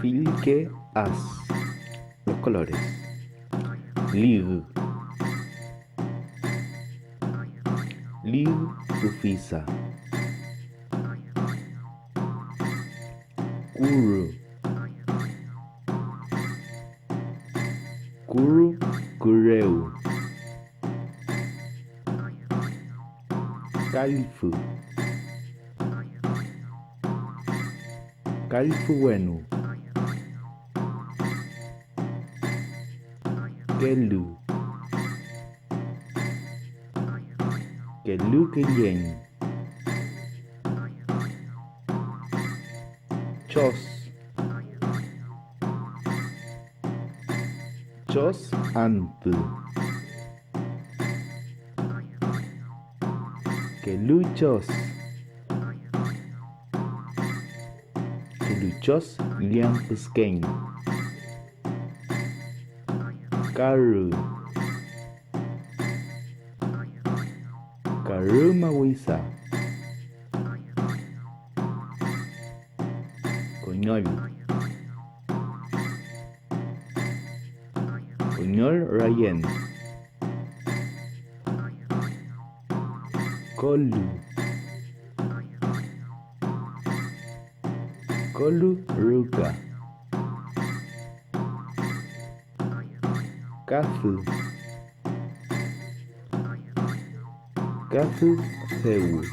Fillke as. Los colores. Lig. Lig Ufisa. Kuru. Kuru Kureu. Califu. Califu Wenu. Kelu. Kelu Kelien. Chos. Chos Antu. Keluchos. Keluchos Liampusken. Karu. Karu Mawisa. Coñol. Coñol Rayen. Kolu. Kolu Ruka. Kafu. Kafu Sewu.